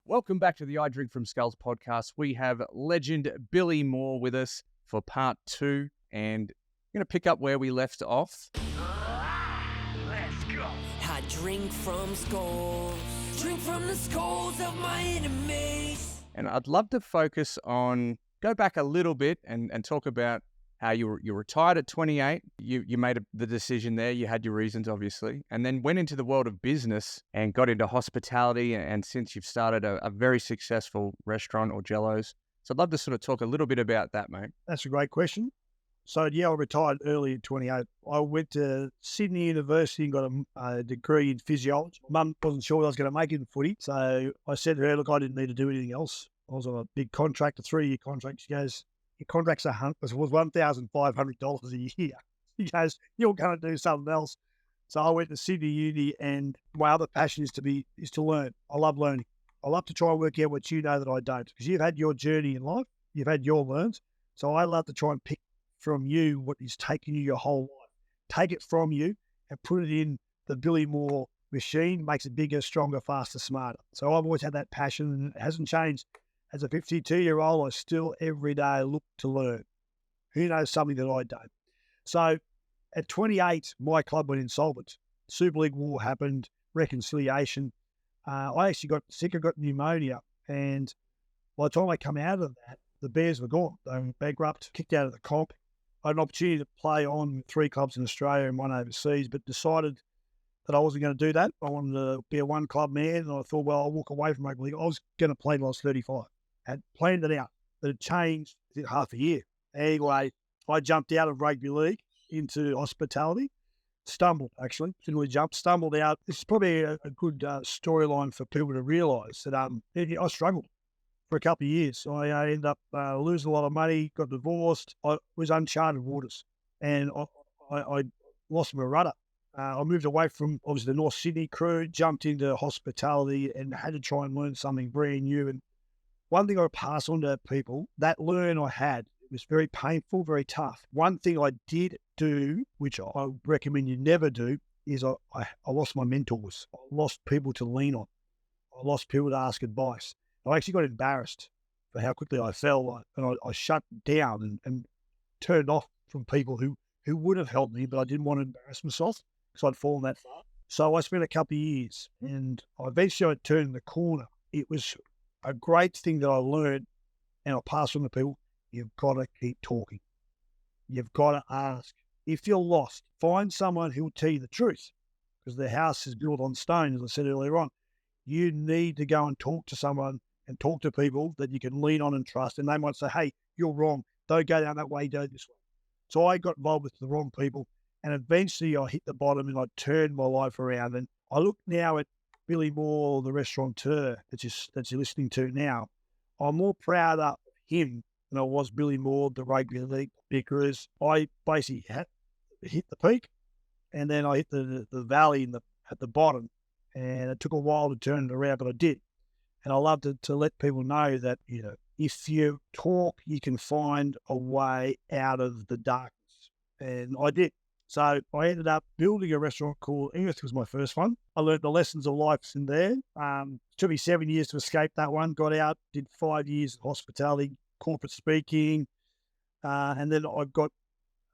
Welcome back to the I Drink From Skulls podcast. We have legend Billy Moore with us for part 2, and we're going to pick up where we left off. Let's go. I drink from skulls, drink from the skulls of my enemies. And I'd love to go back a little bit and talk about how you retired at 28. You made the decision there. You had your reasons, obviously, and then went into the world of business and got into hospitality. And since you've started a very successful restaurant, Augello's. So I'd love to sort of talk a little bit about that, mate. That's a great question. So, I retired early at 28. I went to Sydney University and got a degree in physiology. Mum wasn't sure I was going to make it in footy. So I said to her, look, I didn't need to do anything else. I was on a big contract, a 3-year contract. She goes, your contract's was $1,500 a year. She goes, you're going to do something else. So I went to Sydney Uni, and my other passion is to learn. I love learning. I love to try and work out what you know that I don't, because you've had your journey in life. You've had your learns. So I love to try and pick from you what is taking you your whole life. Take it from you and put it in the Billy Moore machine, makes it bigger, stronger, faster, smarter. So I've always had that passion, and it hasn't changed. As a 52-year-old, I still every day look to learn. Who knows something that I don't? So at 28, my club went insolvent. Super League War happened, reconciliation. I actually got sick, I got pneumonia. And by the time I come out of that, the Bears were gone. They were bankrupt, kicked out of the comp. I had an opportunity to play on with 3 clubs in Australia and 1 overseas, but decided that I wasn't going to do that. I wanted to be a one-club man, and I thought, well, I'll walk away from rugby league. I was going to play till I was 35. Had planned it out, but it changed in half a year. Anyway, I jumped out of rugby league into hospitality. Stumbled out. This is probably a good storyline for people to realise that I struggled for a couple of years. I ended up losing a lot of money, got divorced. I was uncharted waters, and I lost my rudder. I moved away from, obviously, the North Sydney crew, jumped into hospitality and had to try and learn something brand new. And one thing I pass on to people, that learn I had, it was very painful, very tough. One thing I did do, which I recommend you never do, is I lost my mentors. I lost people to lean on. I lost people to ask advice. I actually got embarrassed for how quickly I fell, and I shut down and turned off from people who would have helped me, but I didn't want to embarrass myself because I'd fallen that far. So I spent a couple of years, and eventually I turned the corner. It was a great thing that I learned, and I pass on to people. You've got to keep talking. You've got to ask. If you're lost, find someone who will tell you the truth, because the house is built on stone, as I said earlier on. You need to go and talk to someone and talk to people that you can lean on and trust, and they might say, hey, you're wrong. Don't go down that way, go this way. So I got involved with the wrong people, and eventually I hit the bottom and I turned my life around. And I look now at Billy Moore, the restaurateur that you're listening to now. I'm more proud of him than I was Billy Moore, the rugby league, because I basically hit the peak, and then I hit the valley at the bottom, and it took a while to turn it around, but I did. And I love to let people know that, if you talk, you can find a way out of the darkness. And I did. So I ended up building a restaurant called Earth. Was my first one. I learned the lessons of life in there. It took me 7 years to escape that one. Got out, did 5 years in hospitality, corporate speaking. And then I got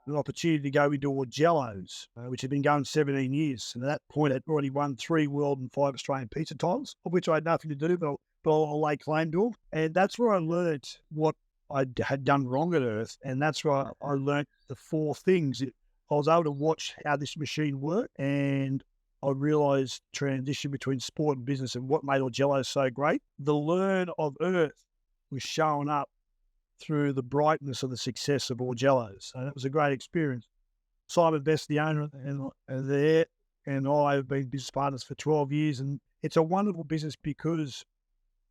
an opportunity to go into Augello's, which had been going 17 years. And at that point, I'd already won 3 world and 5 Australian pizza titles, of which I had nothing to do, but I'll lay claim to them. And that's where I learned what I had done wrong at Earth. And that's where I learned the 4 things. I was able to watch how this machine worked, and I realised transition between sport and business and what made Augello so great. The learn of Earth was showing up through the brightness of the success of Augello's. And it was a great experience. Simon Best, the owner, and I have been business partners for 12 years. And it's a wonderful business because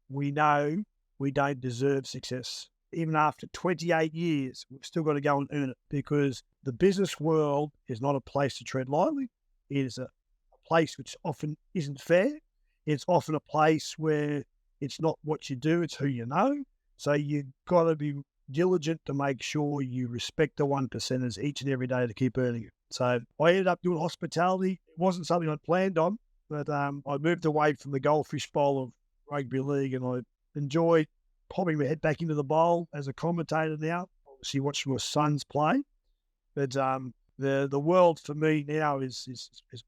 we know we don't deserve success. Even after 28 years, we've still got to go and earn it, because the business world is not a place to tread lightly. It is a place which often isn't fair. It's often a place where it's not what you do, it's who you know. So you've got to be diligent to make sure you respect the 1%ers each and every day to keep earning it. So I ended up doing hospitality. It wasn't something I'd planned on, but I moved away from the goldfish bowl rugby league, and I enjoy popping my head back into the bowl as a commentator now. Obviously, watch my sons play, but the world for me now is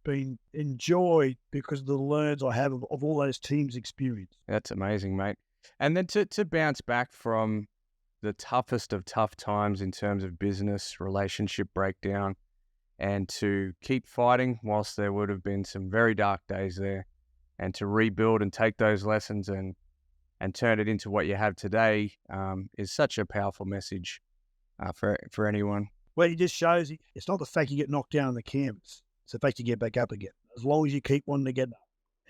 been enjoyed because of the learns I have of all those teams' experience. That's amazing, mate. And then to bounce back from the toughest of tough times in terms of business, relationship breakdown, and to keep fighting whilst there would have been some very dark days there, and to rebuild and take those lessons and turn it into what you have today is such a powerful message for anyone. Well, it just shows it's not the fact you get knocked down on the canvas. It's the fact you get back up again, as long as you keep wanting to get up.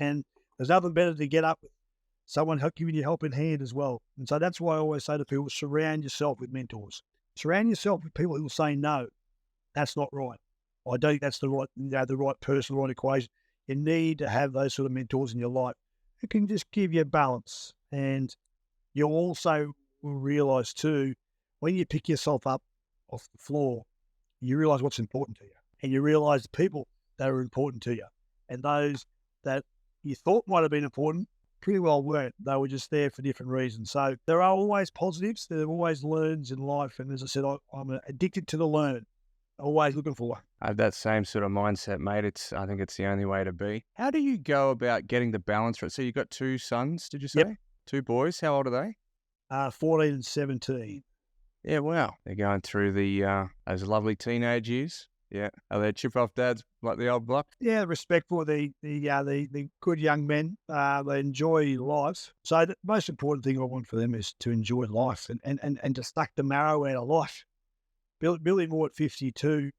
And there's nothing better to get up with someone giving you a helping hand as well. And so that's why I always say to people, surround yourself with mentors. Surround yourself with people who will say, no, that's not right. I don't think that's the right person, the right equation. You need to have those sort of mentors in your life who can just give you balance. And you also will realise too, when you pick yourself up off the floor, you realise what's important to you. And you realise the people that are important to you. And those that you thought might have been important pretty well weren't. They were just there for different reasons. So there are always positives. There are always learns in life. And as I said, I'm addicted to the learn. Always looking for one. I have that same sort of mindset, mate. I think it's the only way to be. How do you go about getting the balance right? So you've got 2 sons, did you say? Yep. 2 boys. How old are they? 14 and 17. Yeah, wow. They're going through those lovely teenage years. Yeah. Are they chip off dads like the old block? Yeah, respectful of the good young men. They enjoy life. So the most important thing I want for them is to enjoy life and to suck the marrow out of life. Billy Moore at 52,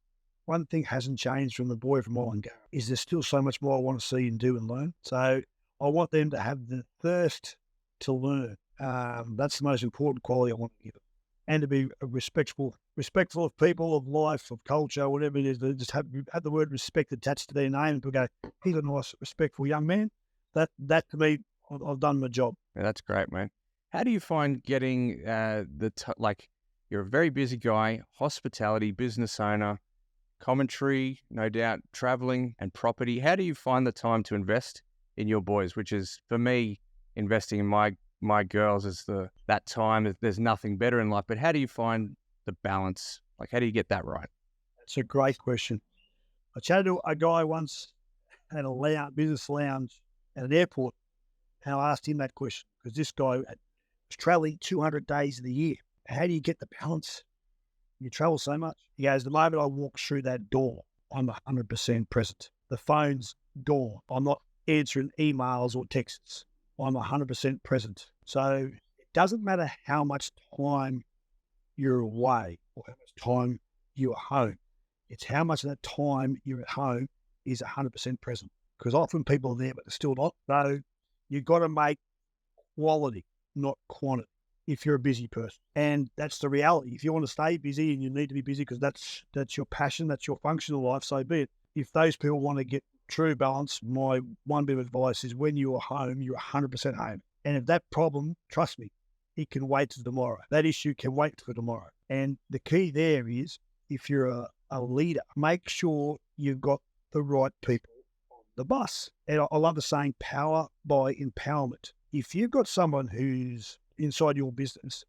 one thing hasn't changed from the boy from Island Go, is there's still so much more I want to see and do and learn. So I want them to have the thirst to learn. That's the most important quality I want to give them. And to be respectful of people, of life, of culture, whatever it is. They just have the word respect attached to their name. And people go, he's a nice, respectful young man. That to me, I've done my job. Yeah, that's great, man. How do you find getting you're a very busy guy, hospitality, business owner, commentary, no doubt, traveling and property. How do you find the time to invest in your boys, which is, for me, investing in my girls is that time. There's nothing better in life. But how do you find the balance? Like, how do you get that right? That's a great question. I chatted to a guy once at a business lounge at an airport, and I asked him that question because this guy was traveling 200 days of the year. How do you get the balance? You travel so much. He goes, the moment I walk through that door, I'm 100% present. The phone's gone. I'm not answering emails or texts. I'm 100% present. So it doesn't matter how much time you're away or how much time you're home. It's how much of that time you're at home is 100% present. Because often people are there, but they're still not. So you've got to make quality, not quantity, if you're a busy person. And that's the reality. If you want to stay busy and you need to be busy because that's your passion, that's your functional life, so be it. If those people want to get true balance, my one bit of advice is when you're home, you're 100% home. And if that problem, trust me, it can wait till tomorrow. That issue can wait for tomorrow. And the key there is, if you're a leader, make sure you've got the right people on the bus. And I love the saying, power by empowerment. If you've got someone who's inside your business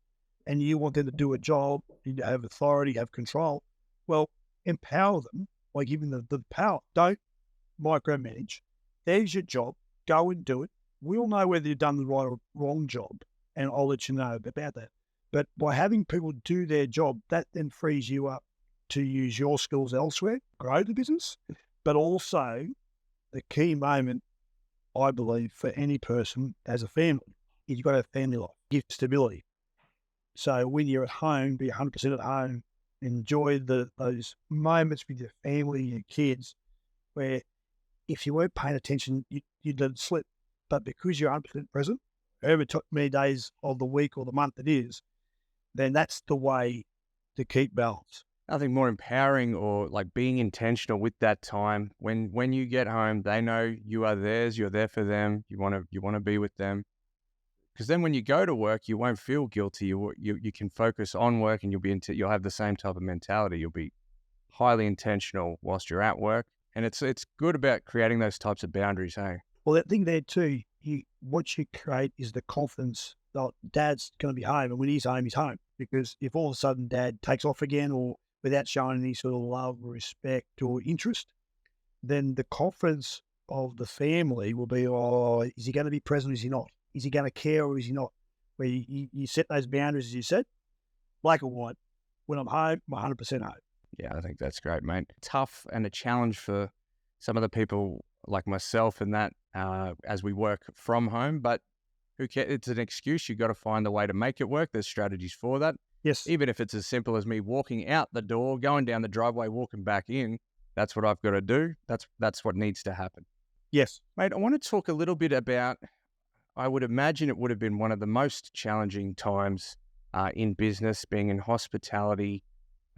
and you want them to do a job, you have authority, have control, well, empower them by giving them the power. Don't micromanage. There's your job. Go and do it. We'll know whether you've done the right or wrong job, and I'll let you know about that. But by having people do their job, that then frees you up to use your skills elsewhere, grow the business, but also the key moment, I believe, for any person as a family, is you've got to have family life, give stability. So when you're at home, be 100% at home, enjoy those moments with your family, your kids, where if you weren't paying attention, you'd let it slip. But because you're 100% present, however many days of the week or the month it is, then that's the way to keep balance. Nothing more empowering or like being intentional with that time. When you get home, they know you are theirs. You're there for them. You want to be with them. Because then when you go to work, you won't feel guilty. You can focus on work, and you'll have the same type of mentality. You'll be highly intentional whilst you're at work, and it's good about creating those types of boundaries. Hey, Well, that thing there too, what you create is the confidence that Dad's going to be home, and when he's home, he's home. Because if all of a sudden Dad takes off again, or without showing any sort of love, respect, or interest, then the confidence of the family will be, oh, is he going to be present? Is he not? Is he going to care or is he not? Where you set those boundaries, as you said, black or white. When I'm home, I'm 100% home. Yeah, I think that's great, mate. Tough and a challenge for some of the people like myself and that as we work from home, but who cares? It's an excuse. You've got to find a way to make it work. There's strategies for that. Yes. Even if it's as simple as me walking out the door, going down the driveway, walking back in, that's what I've got to do. That's what needs to happen. Yes. Mate, I want to talk a little bit about, I would imagine it would have been one of the most challenging times in business, being in hospitality,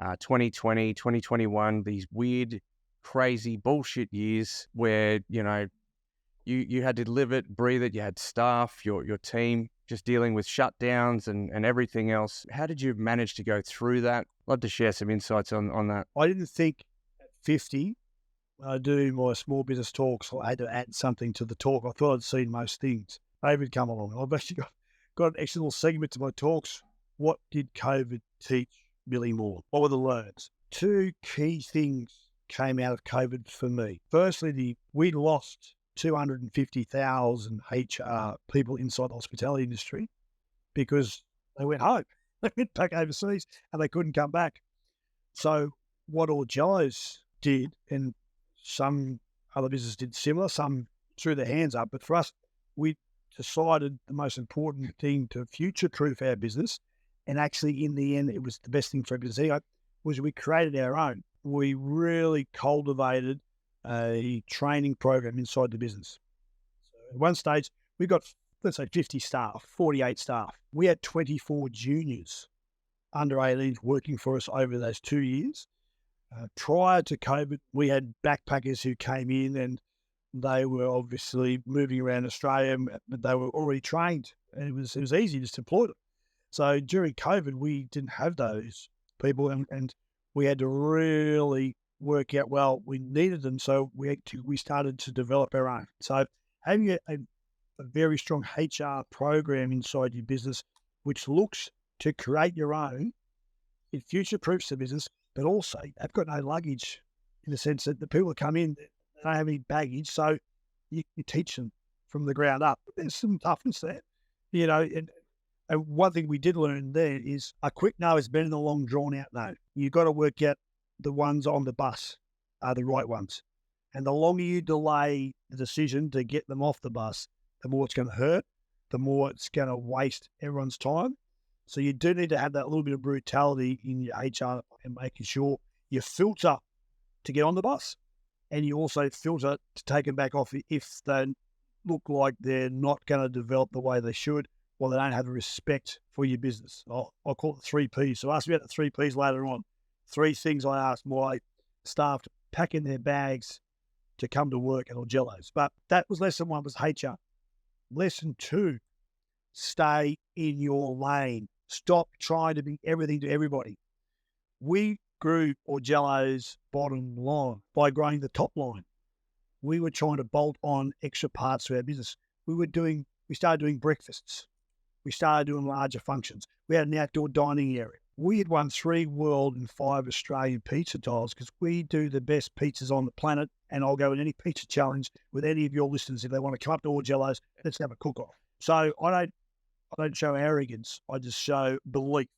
2020, 2021, these weird, crazy bullshit years where, you had to live it, breathe it. You had staff, your team, just dealing with shutdowns and everything else. How did you manage to go through that? Love to share some insights on that. I didn't think at 50, when I do my small business talks, I had to add something to the talk. I thought I'd seen most things. COVID come along. I've actually got an extra little segment to my talks. What did COVID teach Billy Moore? What were the learns? Two key things came out of COVID for me. Firstly, we lost 250,000 HR people inside the hospitality industry because they went home. They went back overseas and they couldn't come back. So what Augello's did, and some other businesses did similar, some threw their hands up, but for us, we decided the most important thing to future-proof our business, and actually in the end, it was the best thing for everybody to see, was we created our own. We really cultivated a training program inside the business. So at one stage, we got, let's say, 50 staff, 48 staff. We had 24 juniors under 18s working for us over those 2 years. Prior to COVID, we had backpackers who came in and they were obviously moving around Australia, but they were already trained, and it was easy just to employ them. So during COVID, we didn't have those people, and we had to really work out, well, we needed them, so we started to develop our own. So having a very strong HR program inside your business, which looks to create your own, it future-proofs the business, but also they've got no luggage in the sense that the people that come in, they don't have any baggage, so you teach them from the ground up. There's some toughness there, and one thing we did learn there is a quick no is better than a long drawn-out no. You've got to work out the ones on the bus are the right ones. And the longer you delay the decision to get them off the bus, the more it's going to hurt, the more it's going to waste everyone's time. So you do need to have that little bit of brutality in your HR and making sure you filter to get on the bus, and you also filter to take them back off if they look like they're not going to develop the way they should, or they don't have the respect for your business. I'll call it the 3 Ps. So ask me about the 3 Ps later on. 3 things I asked my staff to pack in their bags to come to work at Augello's. But that was lesson 1, was HR. Lesson 2, stay in your lane. Stop trying to be everything to everybody. We grew Augello's bottom line by growing the top line. We were trying to bolt on extra parts to our business. We started doing breakfasts. We started doing larger functions. We had an outdoor dining area. We had won 3 world and 5 Australian pizza tiles because we do the best pizzas on the planet, and I'll go in any pizza challenge with any of your listeners if they want to come up to Augello's. Let's have a cook-off. So I don't show arrogance. I just show belief,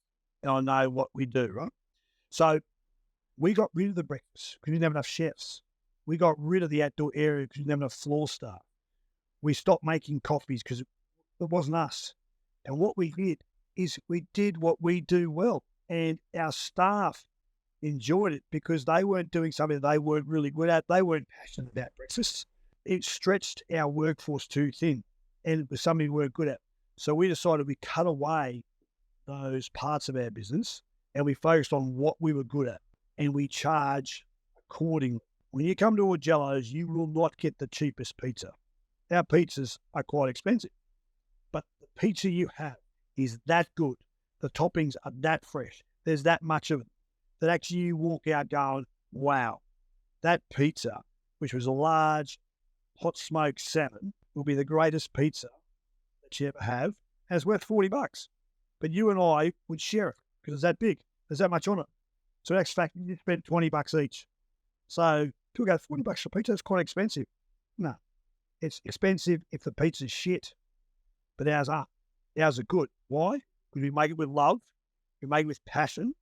and I know what we do, right? So we got rid of the breakfast because we didn't have enough chefs. We got rid of the outdoor area because we didn't have enough floor staff. We stopped making coffees because it wasn't us. And what we did is we did what we do well, and our staff enjoyed it because they weren't doing something they weren't really good at. They weren't passionate about breakfasts. It stretched our workforce too thin, and it was something we weren't good at. So we decided we cut away those parts of our business and we focused on what we were good at, and we charge accordingly. When you come to Augello's, you will not get the cheapest pizza. Our pizzas are quite expensive, but the pizza you have is that good. The toppings are that fresh. There's that much of it that actually you walk out going, wow, that pizza, which was a large, hot smoked salmon will be the greatest pizza that you ever have, and it's worth $40. But you and I would share it because it's that big. There's that much on it. So that's fact, you spend $20 each. So people go, $40 for pizza, that's quite expensive. No, it's expensive if the pizza's shit, but ours are. Ours are good. Why? Because we make it with love, we make it with passion,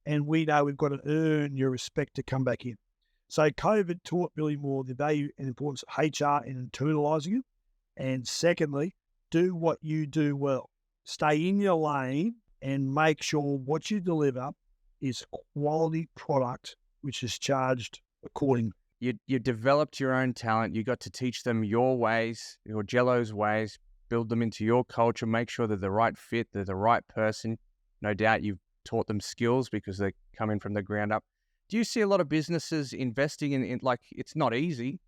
and we know we've got to earn your respect to come back in. So COVID taught Billy Moore the value and importance of HR and internalising it. And secondly, do what you do well. Stay in your lane and make sure what you deliver is quality product, which is charged accordingly. You developed your own talent. You got to teach them your ways, your Jello's ways, build them into your culture, make sure they're the right fit, they're the right person. No doubt you've taught them skills because they're coming from the ground up. Do you see a lot of businesses investing in like, it's not easy.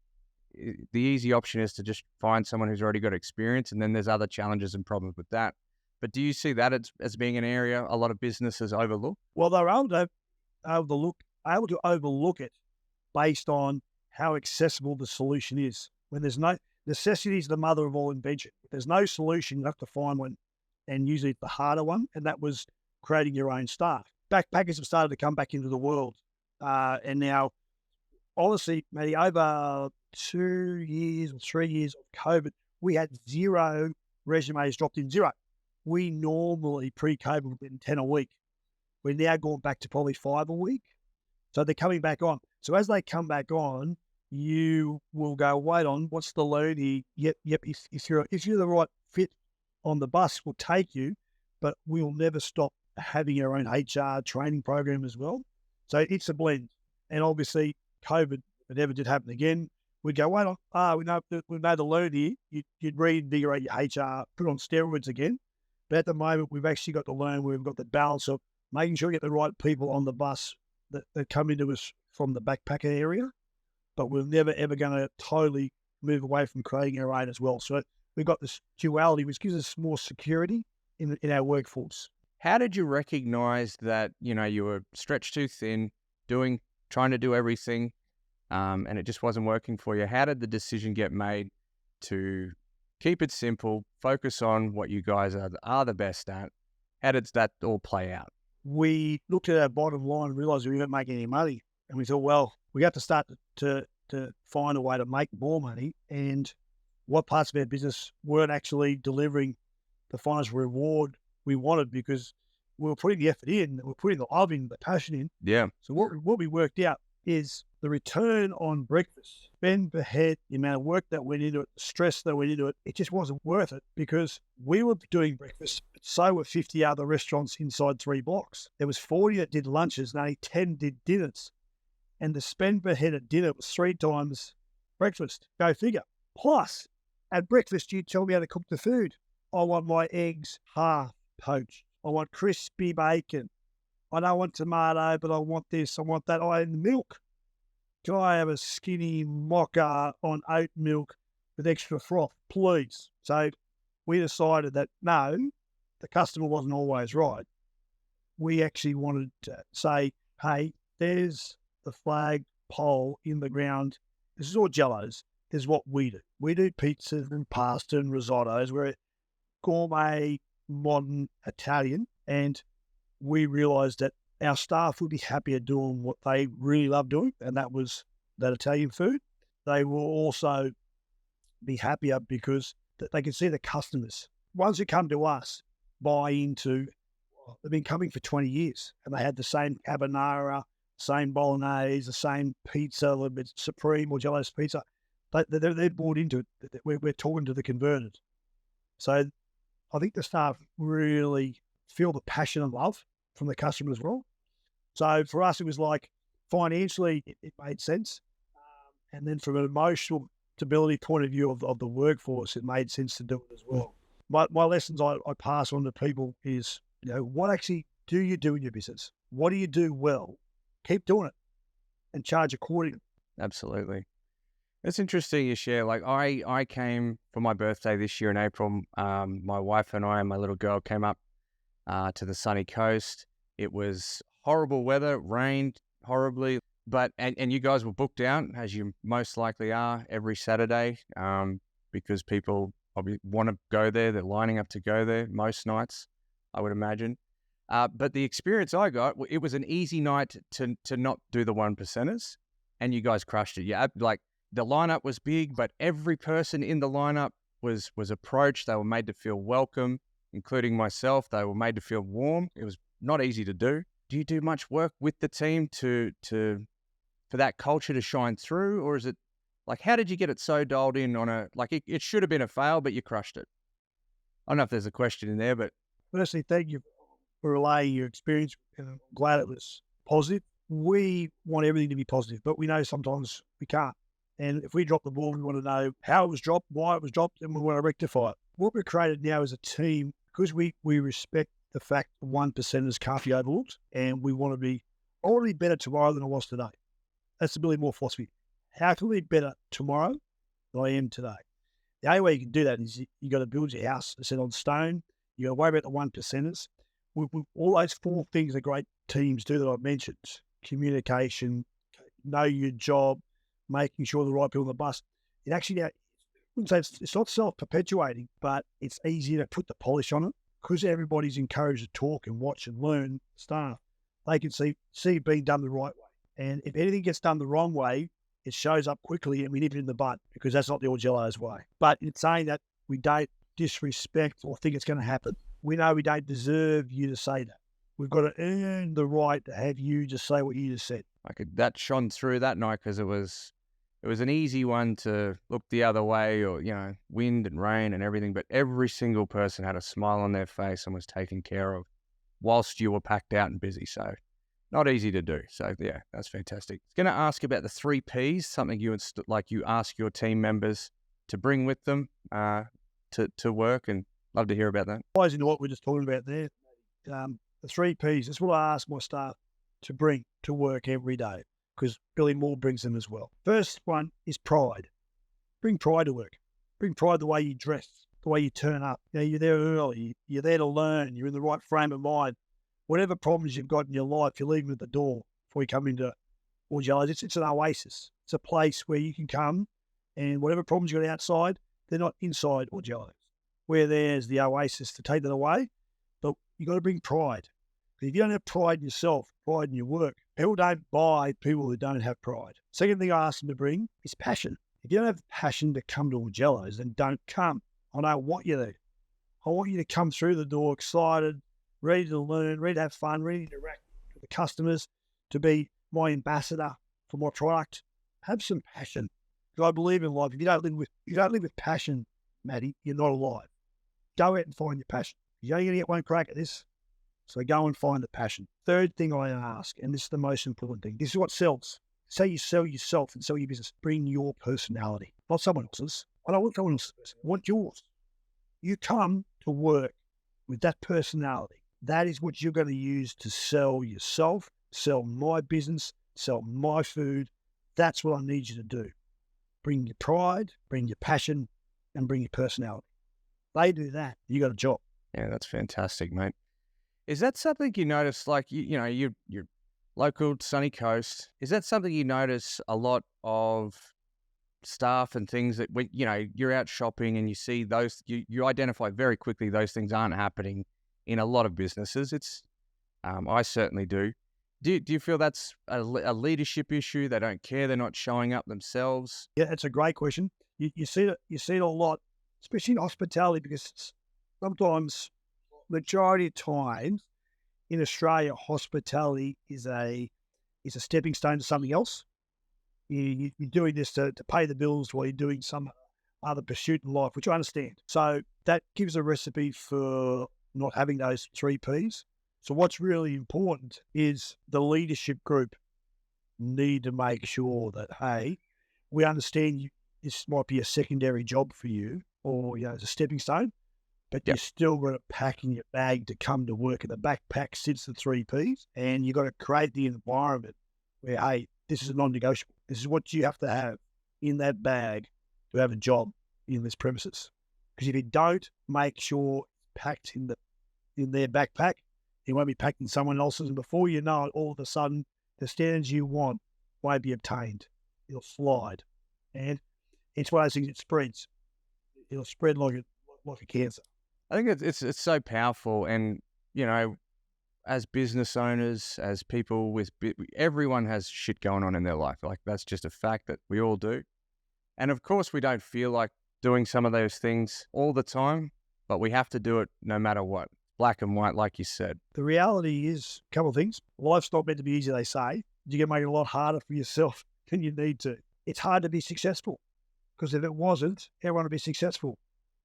The easy option is to just find someone who's already got experience, and then there's other challenges and problems with that. But do you see that as being an area a lot of businesses overlook? Well, they're able to overlook it based on how accessible the solution is. When there's no necessity is the mother of all invention. If there's no solution, you have to find one, and usually it's the harder one, and that was creating your own staff. Backpackers have started to come back into the world, and now, honestly, maybe over 2 years or 3 years of COVID, we had 0 resumes dropped in, 0. We normally, pre-COVID, would have been 10 a week. We're now going back to probably 5 a week. So they're coming back on. So as they come back on, you will go, wait on, what's the load here? Yep. If you're the right fit on the bus, we'll take you, but we'll never stop having our own HR training program as well. So it's a blend. And obviously, COVID, if it ever did happen again, we'd go, wait on, we know the load here. You'd reinvigorate your HR, put on steroids again. But at the moment, we've actually got to learn where we've got the balance of making sure we get the right people on the bus that come into us from the backpacker area, but we're never, ever going to totally move away from creating our own as well. So we've got this duality, which gives us more security in our workforce. How did you recognize that, you were stretched too thin, trying to do everything, and it just wasn't working for you? How did the decision get made to keep it simple, focus on what you guys are the best at? How did that all play out? We looked at our bottom line and realised we weren't making any money. And we thought, well, we have to start to find a way to make more money. And what parts of our business weren't actually delivering the financial reward we wanted, because we were putting the effort in, we were putting the love in, the passion in. Yeah. So what we worked out is the return on breakfast, spend per head, the amount of work that went into it, the stress that went into it, it just wasn't worth it, because we were doing breakfast, but so were 50 other restaurants inside 3 blocks. There was 40 that did lunches and only 10 did dinners. And the spend per head at dinner was 3 times breakfast. Go figure. Plus, at breakfast, you tell me how to cook the food. I want my eggs half poached. I want crispy bacon. I don't want tomato, but I want this, I want that. I want milk. Can I have a skinny mocha on oat milk with extra froth, please? So we decided that no, the customer wasn't always right. We actually wanted to say, hey, there's the flag pole in the ground. This is all Jello's. This is what we do. We do pizzas and pasta and risottos. We're a gourmet, modern Italian, and we realised that our staff would be happier doing what they really love doing, and that was that Italian food. They will also be happier because they can see the customers. Ones who come to us buy into, they've been coming for 20 years, and they had the same carbonara, same bolognese, the same pizza, a little bit Supreme or Jello's pizza. They're bought into it. We're talking to the converted. So I think the staff really feel the passion and love from the customer as well. So for us, it was like financially, it made sense. And then from an emotional stability point of view of the workforce, it made sense to do it as well. My lessons I pass on to people is, what actually do you do in your business? What do you do well? Keep doing it and charge accordingly. Absolutely. It's interesting you share. Like I came for my birthday this year in April. My wife and I and my little girl came up to the sunny coast. It was horrible weather, rained horribly. and you guys were booked out, as you most likely are, every Saturday, because people probably want to go there. They're lining up to go there most nights, I would imagine. But the experience I got, it was an easy night to not do the 1%ers, and you guys crushed it. Yeah, like the lineup was big, but every person in the lineup was approached. They were made to feel welcome, including myself. They were made to feel warm. It was not easy to do. Do you do much work with the team for that culture to shine through, or is it like, how did you get it so dialed in on it should have been a fail, but you crushed it? I don't know if there's a question in there, but Firstly, thank you for relaying your experience, and I'm glad it was positive. We want everything to be positive, but we know sometimes we can't. And if we drop the ball, we want to know how it was dropped, why it was dropped, and we want to rectify it. What we've created now as a team, because we respect the fact the 1%ers can't be overlooked, and we want to be already better tomorrow than I was today. That's the Billy Moore philosophy. How can we be better tomorrow than I am today? The only way you can do that is you got to build your house, set on stone. You got to worry about the 1%ers. All those 4 things that great teams do that I've mentioned: communication, know your job, making sure the right people on the bus. It actually, I wouldn't say it's not self-perpetuating, but it's easier to put the polish on it because everybody's encouraged to talk and watch and learn staff. They can see it being done the right way. And if anything gets done the wrong way, it shows up quickly and we nip it in the butt because that's not the Augello's way. But it's saying that we don't disrespect or think it's going to happen. We know we don't deserve you to say that. We've got to earn the right to have you just say what you just said. that shone through that night because it was an easy one to look the other way, or wind and rain and everything. But every single person had a smile on their face and was taken care of, whilst you were packed out and busy. So not easy to do. So yeah, that's fantastic. I was going to ask about the 3 Ps, something you ask your team members to bring with them to work, and love to hear about that. Ties into what we're just talking about there. The 3 Ps, that's what I ask my staff to bring to work every day, because Billy Moore brings them as well. First one is pride. Bring pride to work. Bring pride the way you dress, the way you turn up. You're there early. You're there to learn. You're in the right frame of mind. Whatever problems you've got in your life, you're leaving at the door before you come into Augello's. It's an oasis. It's a place where you can come, and whatever problems you got outside, they're not inside Augello's. Where there's the oasis to take that away, but you got to bring pride. If you don't have pride in yourself, pride in your work, people don't buy people who don't have pride. Second thing I ask them to bring is passion. If you don't have passion to come to Augello's, then don't come. I don't want you there. I want you to come through the door excited, ready to learn, ready to have fun, ready to interact with the customers, to be my ambassador for my product. Have some passion. Because I believe in life. If you don't live with passion, Matty, you're not alive. Go out and find your passion. You're only going to get one crack at this. So go and find the passion. Third thing I ask, and this is the most important thing, this is what sells. Say you sell yourself and sell your business. Bring your personality, not someone else's. I don't want someone else's personality. I want yours. You come to work with that personality. That is what you're going to use to sell yourself, sell my business, sell my food. That's what I need you to do. Bring your pride, bring your passion, and bring your personality. They do that, you got a job. Yeah, that's fantastic, mate. Is that something you notice, like, you're local sunny coast, is that something you notice a lot of staff and things that when, you're out shopping and you see those, you identify very quickly those things aren't happening in a lot of businesses? It's, I certainly do. Do you feel that's a leadership issue? They don't care. They're not showing up themselves. Yeah, that's a great question. You see it a lot, especially in hospitality, because sometimes, majority of times in Australia, hospitality is a stepping stone to something else. You're doing this to pay the bills while you're doing some other pursuit in life, which I understand. So that gives a recipe for not having those 3 Ps. So what's really important is the leadership group need to make sure that, hey, we understand this might be a secondary job for you, or as a stepping stone, but you're still got to pack in your bag to come to work. In the backpack sits the 3 Ps, and you've got to create the environment where, hey, this is a non-negotiable. This is what you have to have in that bag to have a job in this premises. Because if you don't make sure it's packed in their backpack, it won't be packed in someone else's. And before you know it, all of a sudden, the standards you want won't be obtained. It'll slide. And it's one of those things that spreads. It'll spread like a cancer. I think it's so powerful, and as business owners, as people everyone has shit going on in their life. Like, that's just a fact that we all do. And of course, we don't feel like doing some of those things all the time, but we have to do it no matter what. Black and white, like you said. The reality is a couple of things. Life's not meant to be easy, they say. You can make it a lot harder for yourself than you need to. It's hard to be successful, because if it wasn't, everyone would be successful.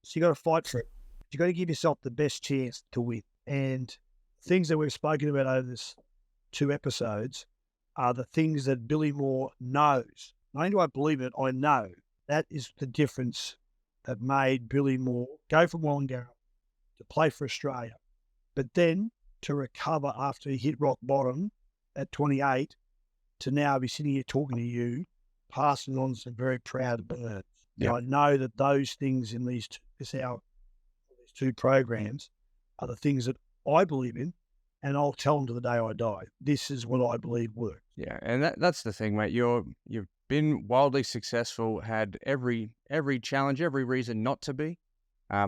So you got to fight for it. You got to give yourself the best chance to win. And things that we've spoken about over this 2 episodes are the things that Billy Moore knows. Not only do I believe it, I know. That is the difference that made Billy Moore go from Wollongong to play for Australia, but then to recover after he hit rock bottom at 28 to now be sitting here talking to you, passing on some very proud birds. Yeah. And I know that those things in these 2 programs are the things that I believe in, and I'll tell them to the day I die. This is what I believe works. Yeah, and that's the thing, mate. You've been wildly successful, had every challenge, every reason not to be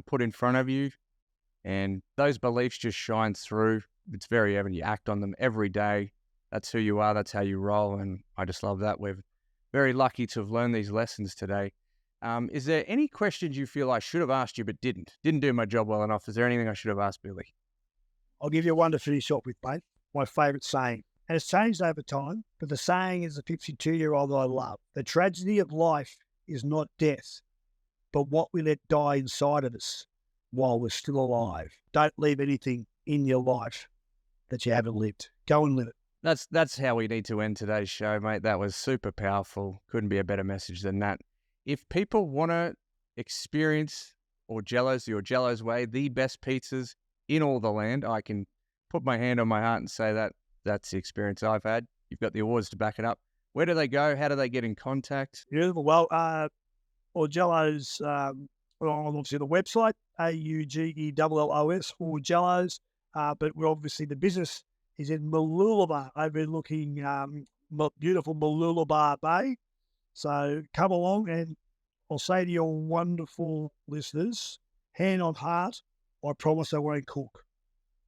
put in front of you, and those beliefs just shine through. It's very evident. You act on them every day. That's who you are. That's how you roll, and I just love that. We're very lucky to have learned these lessons today. Is there any questions you feel I should have asked you but didn't do my job well enough? Is there anything I should have asked Billy? I'll give you one to finish off with, mate. My favourite saying. And it's changed over time, but the saying is the 52-year-old that I love. The tragedy of life is not death, but what we let die inside of us while we're still alive. Don't leave anything in your life that you haven't lived. Go and live it. That's how we need to end today's show, mate. That was super powerful. Couldn't be a better message than that. If people want to experience Augello's, the Augello's way, the best pizzas in all the land, I can put my hand on my heart and say that that's the experience I've had. You've got the awards to back it up. Where do they go? How do they get in contact? Beautiful. Well, Augello's, obviously the website, AUGELLOS, Augello's, but we're obviously the business is in Mooloolaba, overlooking beautiful Mooloolaba Bay. So come along, and I'll say to your wonderful listeners, hand on heart, I promise I won't cook.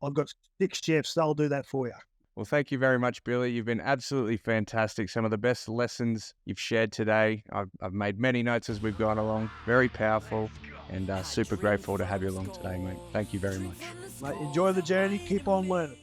I've got 6 chefs, they'll do that for you. Well, thank you very much, Billy. You've been absolutely fantastic. Some of the best lessons you've shared today. I've made many notes as we've gone along. Very powerful, and super grateful to have you along today, mate. Thank you very much. Mate, enjoy the journey. Keep on learning.